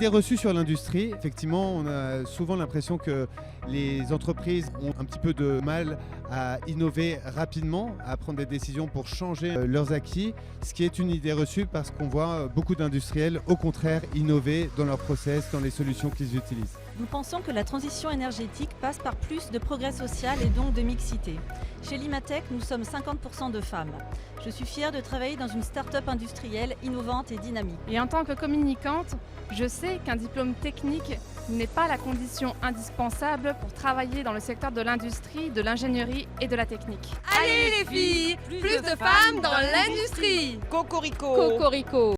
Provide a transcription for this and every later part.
idée reçue sur l'industrie. Effectivement, on a souvent l'impression que les entreprises ont un petit peu de mal à innover rapidement, à prendre des décisions pour changer leurs acquis, ce qui est une idée reçue parce qu'on voit beaucoup d'industriels, au contraire, innover dans leurs process, dans les solutions qu'ils utilisent. Nous pensons que la transition énergétique passe par plus de progrès social et donc de mixité. Chez Limatech, nous sommes 50% de femmes. Je suis fière de travailler dans une start-up industrielle innovante et dynamique. Et en tant que communicante, je sais qu'un diplôme technique n'est pas la condition indispensable pour travailler dans le secteur de l'industrie, de l'ingénierie et de la technique. Allez les filles, plus de femmes dans l'industrie. Cocorico. Cocorico.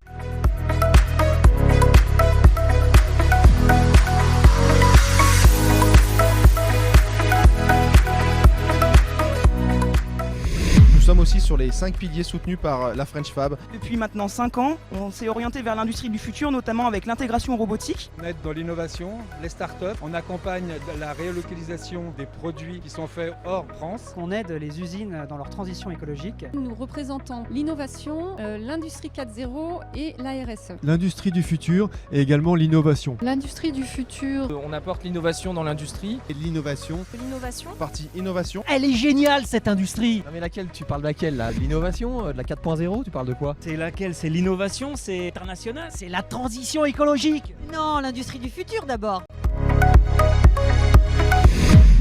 Nous sommes aussi sur les 5 piliers soutenus par la French Fab. Depuis maintenant 5 ans, on s'est orienté vers l'industrie du futur, notamment avec l'intégration robotique. On aide dans l'innovation, les startups, on accompagne la relocalisation des produits qui sont faits hors France. On aide les usines dans leur transition écologique. Nous représentons l'innovation, l'industrie 4.0 et la RSE. L'industrie du futur et également l'innovation. L'industrie du futur. On apporte l'innovation dans l'industrie. Et l'innovation. L'innovation. Partie innovation. Elle est géniale cette industrie. Non mais laquelle tu parles de laquelle là? De l'innovation? De la 4.0? Tu parles de quoi? C'est laquelle? C'est l'innovation, c'est international, c'est la transition écologique. Non, l'industrie du futur d'abord.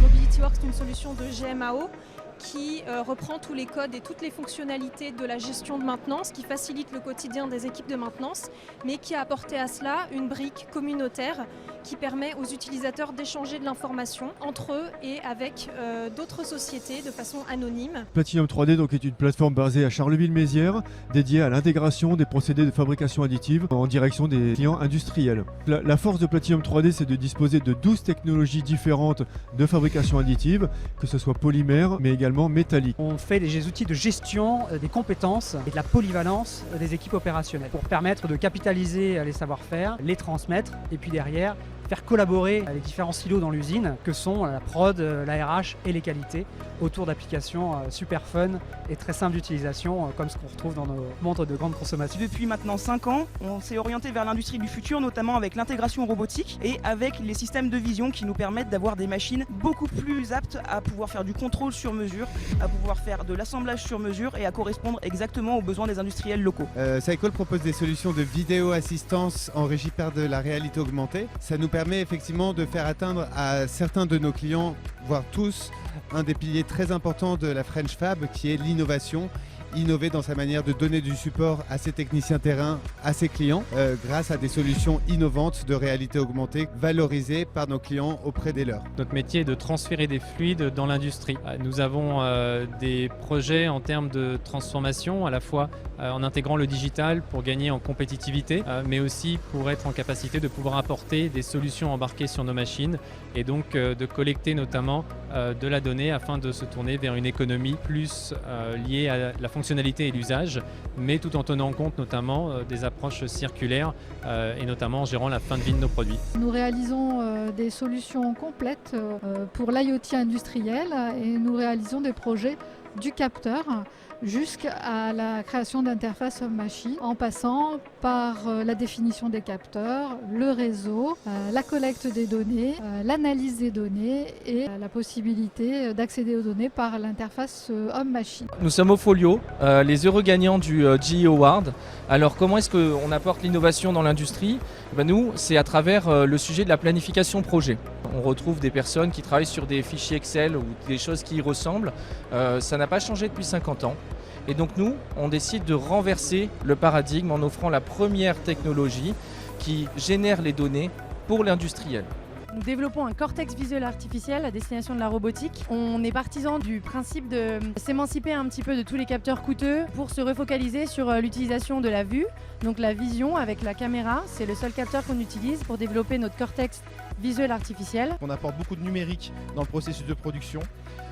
MobilityWorks est une solution de GMAO qui reprend tous les codes et toutes les fonctionnalités de la gestion de maintenance, qui facilite le quotidien des équipes de maintenance, mais qui a apporté à cela une brique communautaire qui permet aux utilisateurs d'échanger de l'information entre eux et avec d'autres sociétés de façon anonyme. Platinum 3D donc, est une plateforme basée à Charleville-Mézières, dédiée à l'intégration des procédés de fabrication additive en direction des clients industriels. La force de Platinum 3D, c'est de disposer de 12 technologies différentes de fabrication additive, que ce soit polymère, mais également métallique. On fait des outils de gestion des compétences et de la polyvalence des équipes opérationnelles pour permettre de capitaliser les savoir-faire, les transmettre et puis derrière faire collaborer les différents silos dans l'usine que sont la prod, la RH et les qualités autour d'applications super fun et très simples d'utilisation comme ce qu'on retrouve dans nos montres de grande consommation. Depuis maintenant 5 ans, on s'est orienté vers l'industrie du futur, notamment avec l'intégration robotique et avec les systèmes de vision qui nous permettent d'avoir des machines beaucoup plus aptes à pouvoir faire du contrôle sur mesure, à pouvoir faire de l'assemblage sur mesure et à correspondre exactement aux besoins des industriels locaux. Cycle propose des solutions de vidéo assistance en régie par de la réalité augmentée. Ça nous permet effectivement de faire atteindre à certains de nos clients, voire tous, un des piliers très importants de la French Fab qui est l'innovation. Innover dans sa manière de donner du support à ses techniciens terrain, à ses clients, grâce à des solutions innovantes de réalité augmentée valorisées par nos clients auprès des leurs. Notre métier est de transférer des fluides dans l'industrie. Nous avons des projets en termes de transformation, à la fois en intégrant le digital pour gagner en compétitivité, mais aussi pour être en capacité de pouvoir apporter des solutions embarquées sur nos machines et donc de collecter notamment de la donnée afin de se tourner vers une économie plus liée à la fonctionnalité et l'usage, mais tout en tenant compte notamment des approches circulaires et notamment en gérant la fin de vie de nos produits. Nous réalisons des solutions complètes pour l'IoT industriel et nous réalisons des projets du capteur jusqu'à la création d'interfaces homme-machine, en passant par la définition des capteurs, le réseau, la collecte des données, l'analyse des données et la possibilité d'accéder aux données par l'interface homme-machine. Nous sommes au Folio, les heureux gagnants du GE Award. Alors comment est-ce qu'on apporte l'innovation dans l'industrie? Nous, c'est à travers le sujet de la planification projet. On retrouve des personnes qui travaillent sur des fichiers Excel ou des choses qui y ressemblent. Ça n'a pas changé depuis 50 ans. Et donc nous, on décide de renverser le paradigme en offrant la première technologie qui génère les données pour l'industriel. Nous développons un cortex visuel artificiel à destination de la robotique. On est partisan du principe de s'émanciper un petit peu de tous les capteurs coûteux pour se refocaliser sur l'utilisation de la vue, donc la vision avec la caméra. C'est le seul capteur qu'on utilise pour développer notre cortex visuel artificiel. On apporte beaucoup de numérique dans le processus de production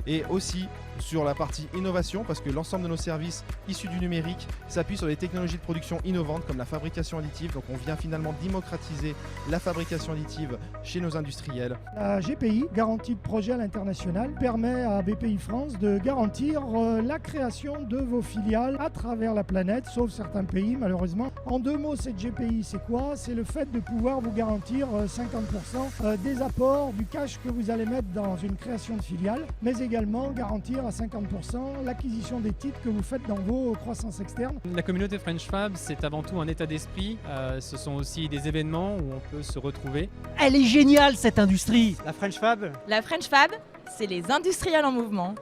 et aussi sur la partie innovation parce que l'ensemble de nos services issus du numérique s'appuient sur des technologies de production innovantes comme la fabrication additive. Donc on vient finalement démocratiser la fabrication additive chez nos industriels. La GPI, garantie de projet à l'international, permet à BPI France de garantir la création de vos filiales à travers la planète, sauf certains pays malheureusement. En 2 mots, cette GPI, c'est quoi? C'est le fait de pouvoir vous garantir 50% des apports du cash que vous allez mettre dans une création de filiale, mais également garantir à 50% l'acquisition des titres que vous faites dans vos croissances externes. La communauté French Fab, c'est avant tout un état d'esprit. Ce sont aussi des événements où on peut se retrouver. Elle est géniale cette industrie. La French Fab. La French Fab, c'est les industriels en mouvement.